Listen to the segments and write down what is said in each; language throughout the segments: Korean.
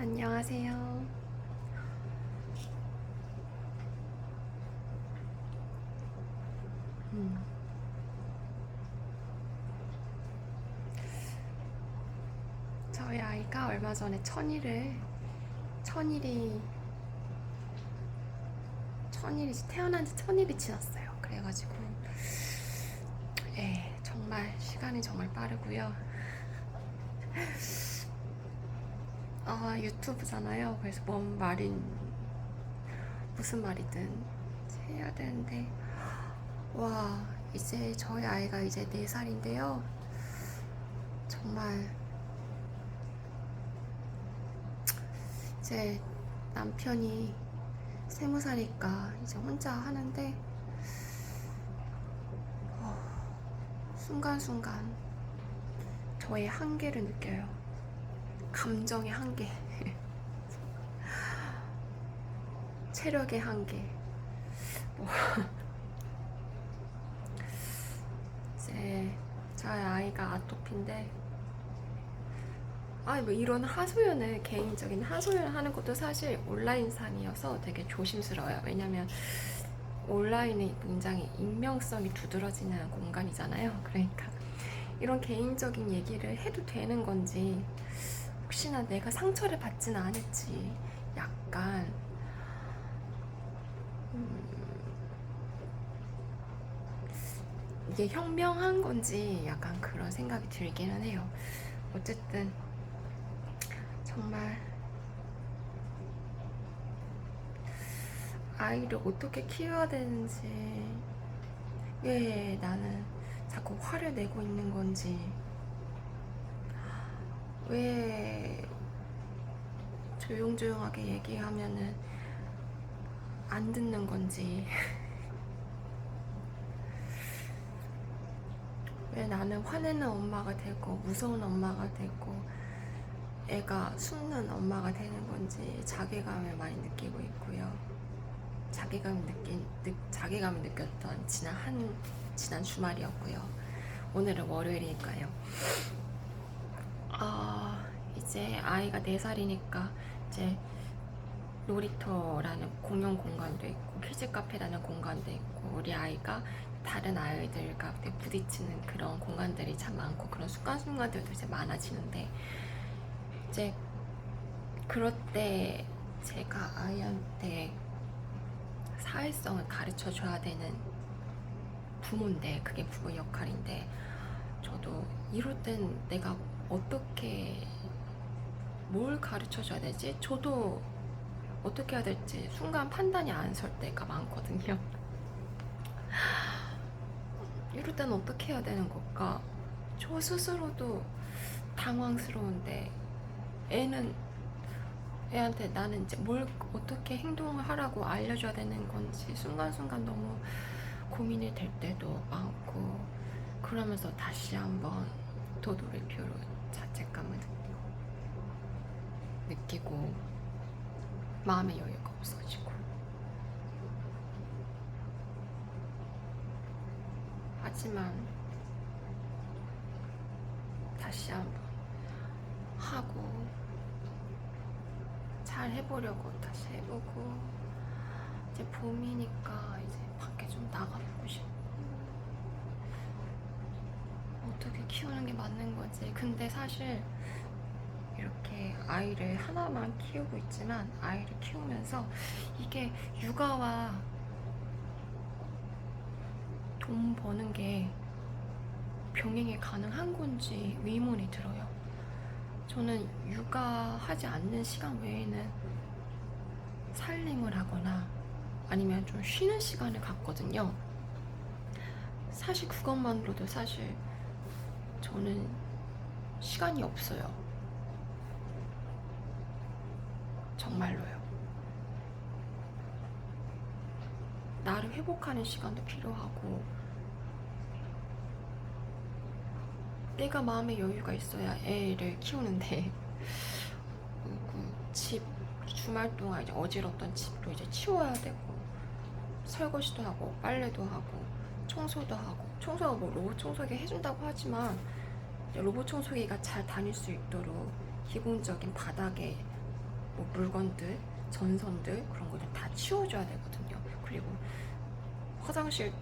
안녕하세요. 음, 저희 아이가 얼마 전에 천일이 태어난 지 천일이 지났어요. 그래가지고 정말 시간이 정말 빠르고요. 유튜브잖아요. 그래서 뭔 말인 무슨 말이든 해야 되는데 와, 이제 저희 아이가 이제 4살인데요. 정말 이제 남편이 20살이니까 이제 혼자 하는데 순간순간 저의 한계를 느껴요. 감정의 한계, 체력의 한계. 뭐 이제 저희 아이가 아토피인데 뭐 이런 하소연을 개인적인 하소연을 하는 것도 사실 온라인상이어서 되게 조심스러워요. 왜냐면 온라인이 굉장히 익명성이 두드러지는 공간이잖아요. 그러니까 이런 개인적인 얘기를 해도 되는 건지, 혹시나 내가 상처를 받지는 않을지 약간 이게 현명한 건지 약간 그런 생각이 들기는 해요. 어쨌든 정말 아이를 어떻게 키워야 되는지, 왜 나는 자꾸 화를 내고 있는 건지, 왜 조용조용하게 얘기하면은 안 듣는 건지, 왜 나는 화내는 엄마가 되고 무서운 엄마가 되고 애가 숨는 엄마가 되는 건지 자괴감을 많이 느끼고 있고요. 자괴감을 느꼈던 지난 주말이었고요. 오늘은 월요일이니까요. 이제 아이가 4살이니까 이제 놀이터라는 공용 공간도 있고 키즈 카페라는 공간도 있고, 우리 아이가 다른 아이들과 부딪히는 그런 공간들이 참 많고, 그런 순간순간들도 이제 많아지는데, 이제 그럴 때 제가 아이한테 사회성을 가르쳐 줘야 되는 부모인데, 그게 부모 역할인데, 저도 이럴 땐 내가 어떻게 뭘 가르쳐 줘야 되지? 저도 어떻게 해야 될지 순간 판단이 안 설 때가 많거든요. 이럴 때는 어떻게 해야 되는 걸까? 저 스스로도 당황스러운데, 애한테 나는 이제 뭘 어떻게 행동을 하라고 알려줘야 되는 건지 순간순간 너무 고민이 될 때도 많고, 그러면서 다시 한번 도돌이표로 자책감을 느끼고 마음의 여유가 없어지고, 하지만 다시 한번 하고 잘 해보려고 다시 해보고, 이제 봄이니까 이제 밖에 좀 나가보고 싶고, 어떻게 키우는 게 맞는 거지. 근데 사실 이렇게 아이를 하나만 키우고 있지만, 아이를 키우면서 이게 육아와 돈 버는 게 병행이 가능한 건지 의문이 들어요. 저는 육아하지 않는 시간 외에는 살림을 하거나 아니면 좀 쉬는 시간을 갖거든요. 사실 그것만으로도 사실 저는 시간이 없어요. 정말로요. 나를 회복하는 시간도 필요하고, 내가 마음의 여유가 있어야 애를 키우는데, 집 주말 동안 이제 어지럽던 집도 이제 치워야 되고, 설거지도 하고 빨래도 하고 청소도 하고, 청소가 뭐 로봇 청소기 해준다고 하지만 로봇 청소기가 잘 다닐 수 있도록 기본적인 바닥에 뭐 물건들, 전선들 그런 것들 다 치워줘야 되거든요. 그리고 화장실로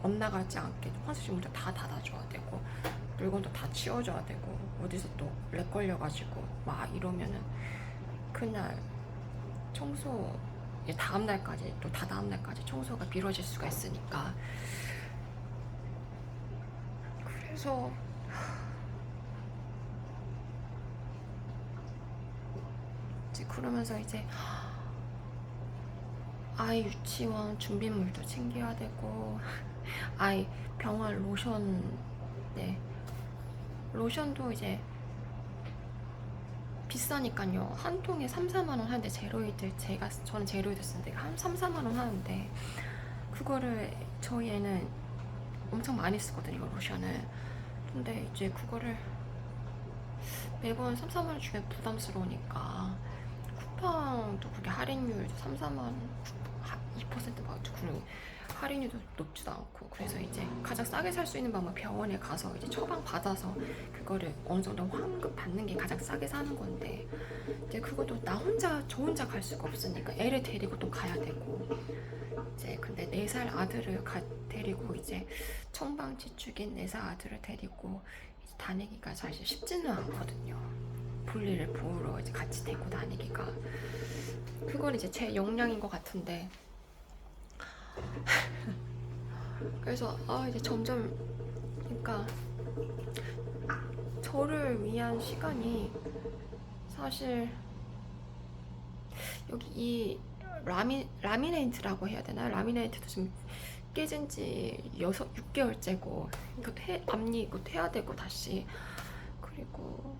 엇나가지 않게 화장실 문도 다 닫아줘야 되고 물건도 다 치워줘야 되고 어디서 또 렉 걸려가지고 막 이러면은 그날 청소 다음 날까지 또 다다음 날까지 청소가 미뤄질 수가 있으니까 그래서 이제 그러면서 이제 아이 유치원 준비물도 챙겨야 되고 아이 병원 로션 네 로션도 이제 비싸니까요. 한 통에 3, 4만 원 하는데 저는 제로이드 쓰는데 한 3, 4만 원 하는데 그거를 저희 애는 엄청 많이 쓰거든요, 로션을. 근데 이제 그거를 매번 3, 4만 원 주면 부담스러우니까 쿠팡도 그게 할인율도 3, 4만 원 2%막 그런 할인율도 높지도 않고 그래서 이제 가장 싸게 살 수 있는 방법 병원에 가서 이제 처방 받아서 그거를 어느 정도 환급 받는 게 가장 싸게 사는 건데 이제 그것도 저 혼자 갈 수가 없으니까 애를 데리고 또 가야 되고 이제 근데 4살 아들을 데리고 이제 청방지축인 4살 아들을 데리고 이제 다니기가 사실 쉽지는 않거든요. 볼일을 보러 이제 같이 데리고 다니기가 그건 이제 제 역량인 것 같은데 그래서 이제 점점 그러니까 저를 위한 시간이 사실 여기 이 라미네이트라고 해야 되나? 라미네이트도 지금 깨진 지 6개월째고 앞니 이것도 해야 되고 다시 그리고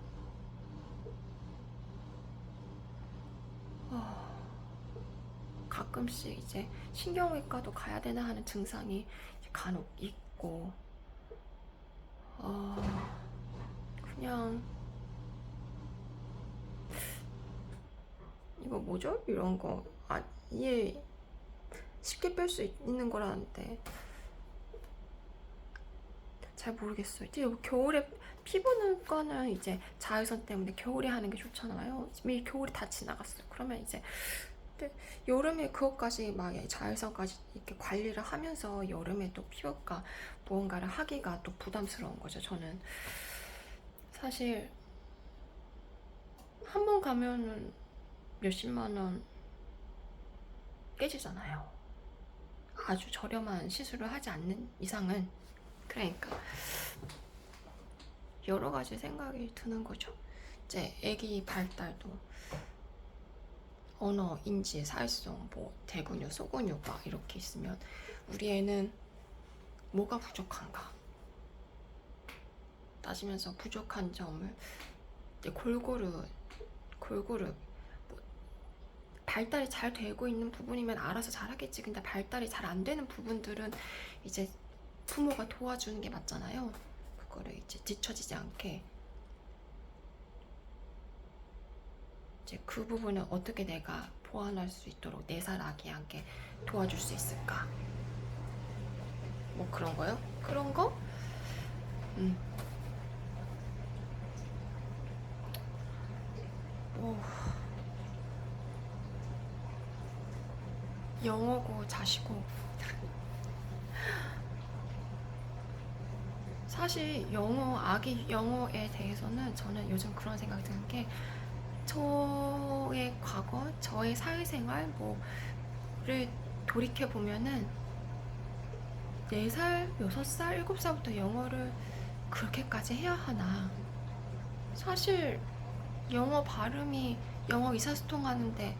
가끔씩 이제 신경외과도 가야 되나 하는 증상이 간혹 있고 그냥 이거 뭐죠? 이런 거 이해 쉽게 뺄 수 있는 거라는데 잘 모르겠어요. 이제 겨울에 피부과는 이제 자외선 때문에 겨울에 하는 게 좋잖아요. 매일 겨울이 다 지나갔어요. 그러면 이제 여름에 그것까지 막 자외선까지 이렇게 관리를 하면서 여름에 또 피부과 무언가를 하기가 또 부담스러운 거죠. 저는 사실 한 번 가면은 몇십만 원 깨지잖아요. 아주 저렴한 시술을 하지 않는 이상은. 그러니까 여러 가지 생각이 드는 거죠. 이제 애기 발달도 언어, 인지, 사회성, 뭐 대근육, 소근육 막 이렇게 있으면 우리 애는 뭐가 부족한가 따지면서 부족한 점을 이제 골고루 뭐 발달이 잘 되고 있는 부분이면 알아서 잘하겠지. 근데 발달이 잘 안 되는 부분들은 이제 부모가 도와주는 게 맞잖아요. 그거를 이제 뒤처지지 않게 이제 그 부분을 어떻게 내가 보완할 수 있도록 4살 아기한테 도와줄 수 있을까? 뭐 그런 거요? 그런 거? 영어고 자시고 사실 아기 영어에 대해서는 저는 요즘 그런 생각이 드는 게 저의 과거, 저의 사회생활 뭐를 돌이켜 보면은 4살, 6살, 7살부터 영어를 그렇게까지 해야 하나? 사실 영어 의사소통하는데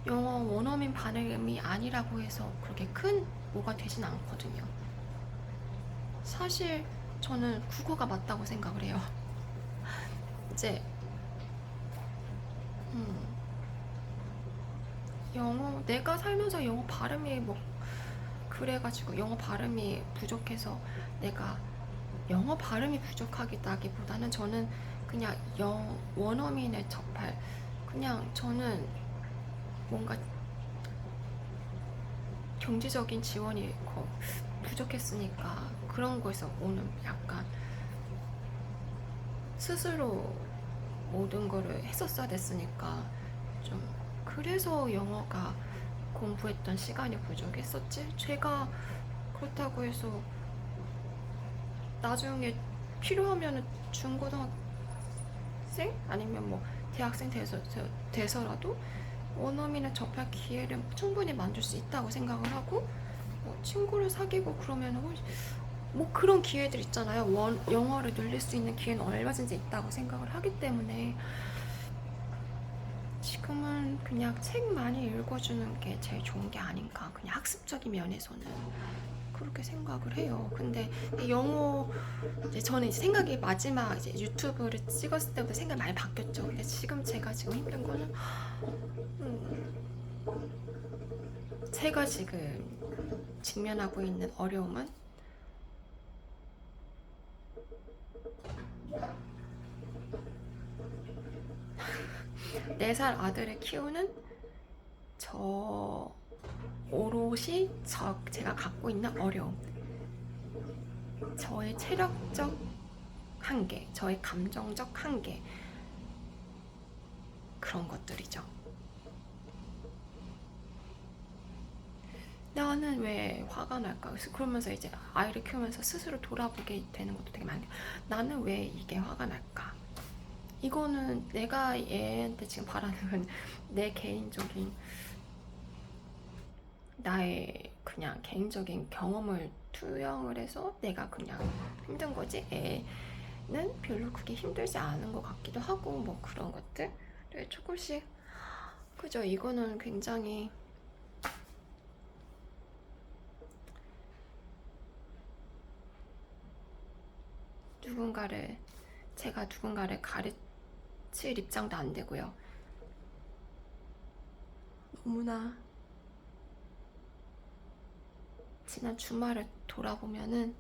영어 원어민 발음이 아니라고 해서 그렇게 큰 뭐가 되진 않거든요. 사실 저는 국어가 맞다고 생각을 해요. 이제 내가 살면서 영어 발음이 그래가지고 영어 발음이 부족해서 내가 영어 발음이 부족하다기보다는 저는 그냥 원어민을 접할 그냥 저는 뭔가 경제적인 지원이 부족했으니까 그런 거에서 오는 약간 스스로 모든 거를 했었어야 됐으니까 좀 그래서 영어가 공부했던 시간이 부족했었지. 제가 그렇다고 해서 나중에 필요하면 중고등학생 아니면 뭐 대학생 돼서라도 원어민을 접할 기회를 충분히 만들 수 있다고 생각을 하고 뭐 친구를 사귀고 그러면 뭐 그런 기회들 있잖아요. 영어를 늘릴 수 있는 기회는 얼마든지 있다고 생각을 하기 때문에 지금은 그냥 책 많이 읽어주는 게 제일 좋은 게 아닌가. 그냥 학습적인 면에서는 그렇게 생각을 해요. 근데 영어 이제 저는 이제 생각이 마지막 이제 유튜브를 찍었을 때부터 생각이 많이 바뀌었죠. 근데 제가 지금 힘든 거는 제가 지금 직면하고 있는 어려움은 4살 아들을 키우는 저 오롯이 제가 갖고 있는 어려움, 저의 체력적 한계, 저의 감정적 한계, 그런 것들이죠. 나는 왜 화가 날까? 그러면서 이제 아이를 키우면서 스스로 돌아보게 되는 것도 되게 많아요. 나는 왜 이게 화가 날까? 이거는 내가 얘한테 지금 바라는 건 내 개인적인 나의 그냥 개인적인 경험을 투영을 해서 내가 그냥 힘든 거지. 애는 별로 그게 힘들지 않은 것 같기도 하고 뭐 그런 것들 조금씩 그죠. 이거는 굉장히 제가 누군가를 가르칠 입장도 안 되고요. 너무나 지난 주말을 돌아보면은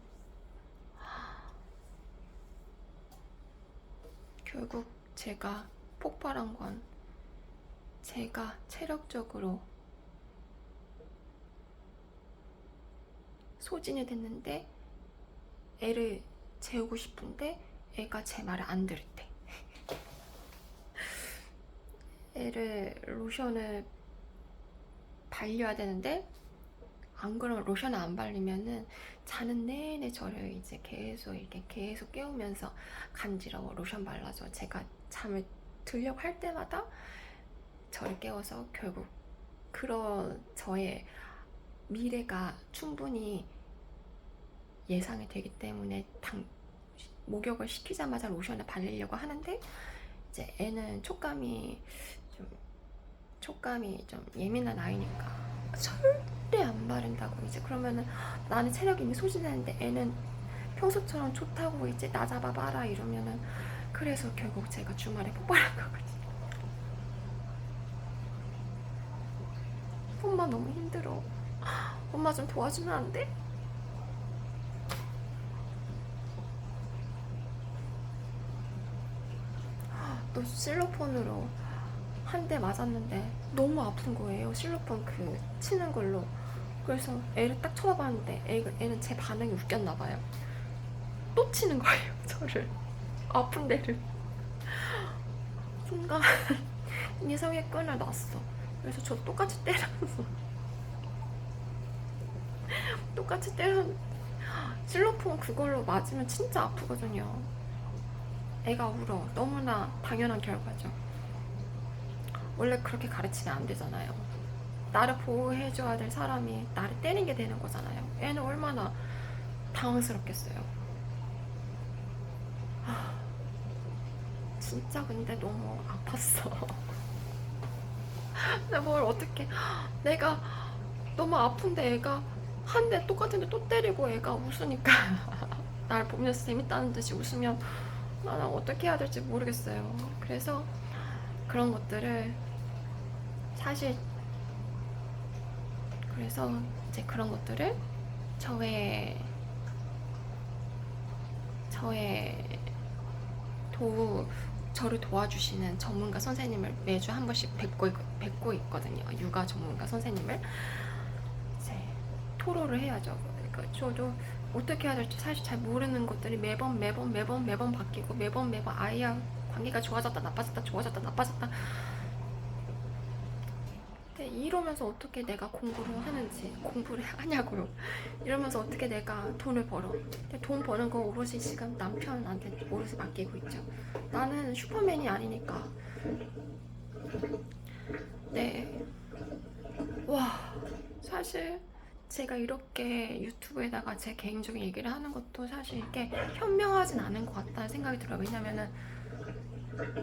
결국 제가 폭발한 건 제가 체력적으로 소진이 됐는데 애를 재우고 싶은데 애가 제 말을 안 들을 때 애를 로션을 발려야 되는데 안 그러면 로션을 안 바르면은 자는 내내 저를 이제 계속 깨우면서 간지러워 로션 발라줘. 제가 잠을 들려고 할 때마다 저를 깨워서 결국 그런 저의 미래가 충분히 예상이 되기 때문에 목욕을 시키자마자 로션을 바르려고 하는데 이제 애는 촉감이 좀 예민한 아이니까 절대 안 바른다고. 이제 그러면은 나는 체력이 이미 소진했는데 애는 평소처럼 좋다고 이제 나 잡아봐라 이러면은 그래서 결국 제가 주말에 폭발한 거거든요. 엄마 너무 힘들어. 엄마 좀 도와주면 안 돼? 또 실로폰으로 한 대 맞았는데 너무 아픈 거예요. 실로폰 그 치는 걸로. 그래서 애를 딱 쳐다봤는데 애는 제 반응이 웃겼나 봐요. 또 치는 거예요. 저를. 아픈 데를. 순간 이성의 끈을 놨어. 그래서 저 똑같이 때렸어. 실로폰 그걸로 맞으면 진짜 아프거든요. 애가 울어. 너무나 당연한 결과죠. 원래 그렇게 가르치면 안 되잖아요. 나를 보호해줘야 될 사람이 나를 때리게 되는 거잖아요. 애는 얼마나 당황스럽겠어요. 진짜 근데 너무 아팠어. 근데 뭘 어떻게 내가 너무 아픈데 애가 한 대 똑같은데 또 때리고 애가 웃으니까 날 보면서 재밌다는 듯이 웃으면 나는 어떻게 해야 될지 모르겠어요. 그래서 그런 것들을 사실 그래서 이제 그런 것들을 저를 도와주시는 전문가 선생님을 매주 한 번씩 뵙고 있거든요. 육아 전문가 선생님을 이제 토로를 해야죠. 그러니까 저도 어떻게 해야 될지 사실 잘 모르는 것들이 매번 바뀌고 매번 아이하고 관계가 좋아졌다 나빠졌다 좋아졌다 나빠졌다. 근데 이러면서 어떻게 내가 공부를 하냐고요. 이러면서 어떻게 내가 돈을 벌어. 근데 돈 버는 거 오롯이 지금 남편한테 오롯이 맡기고 있죠. 나는 슈퍼맨이 아니니까. 네. 와, 사실 제가 이렇게 유튜브에다가 제 개인적인 얘기를 하는 것도 사실 이렇게 현명하진 않은 것 같다는 생각이 들어요. 왜냐면은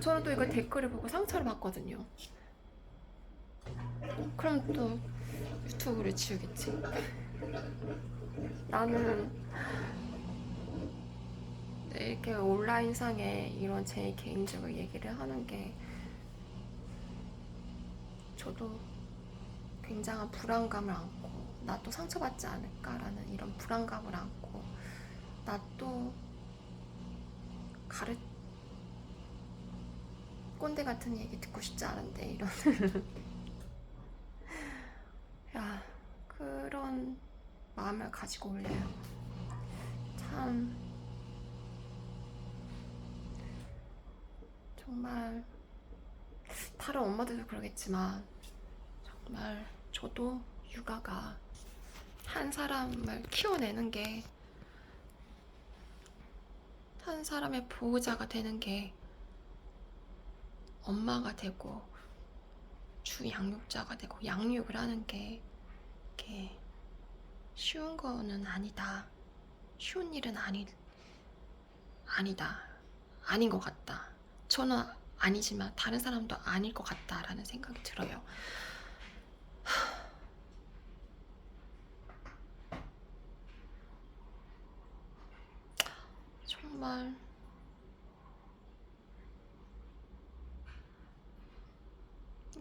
저는 또 이거 댓글을 보고 상처를 받거든요. 그럼 또 유튜브를 지우겠지. 나는 이렇게 온라인상에 이런 제 개인적인 얘기를 하는 게 저도 굉장한 불안감을 안고 나 또 상처받지 않을까라는 이런 불안감을 안고 나 또 가르 꼰대 같은 얘기 듣고 싶지 않은데 이런 야 그런 마음을 가지고 올래요. 참 정말 다른 엄마들도 그러겠지만 정말 저도 육아가 한 사람을 키워내는 게 한 사람의 보호자가 되는 게 엄마가 되고 주 양육자가 되고 양육을 하는 게 이렇게 쉬운 거는 아니다. 쉬운 일은 아니다. 아닌 것 같다. 저는 아니지만 다른 사람도 아닐 것 같다라는 생각이 들어요. 정말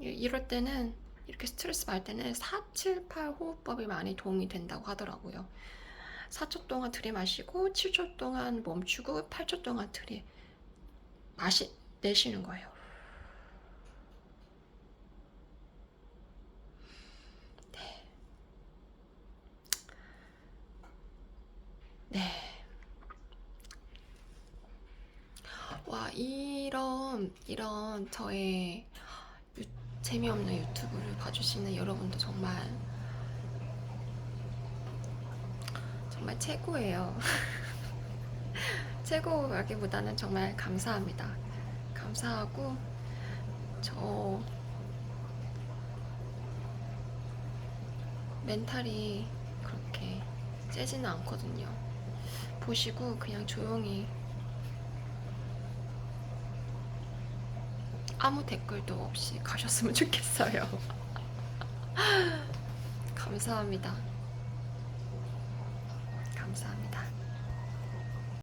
이럴 때는 이렇게 스트레스 받을 때는 478 호흡법이 많이 도움이 된다고 하더라고요. 4초 동안 들이마시고 7초 동안 멈추고 8초 동안 내쉬는 거예요. 네. 네. 와, 이런 저의 재미없는 유튜브를 봐주시는 여러분도 정말 최고예요. 최고라기보다는 정말 감사합니다. 감사하고 저 멘탈이 그렇게 세지는 않거든요. 보시고 그냥 조용히 아무 댓글도 없이 가셨으면 좋겠어요. 감사합니다. 감사합니다.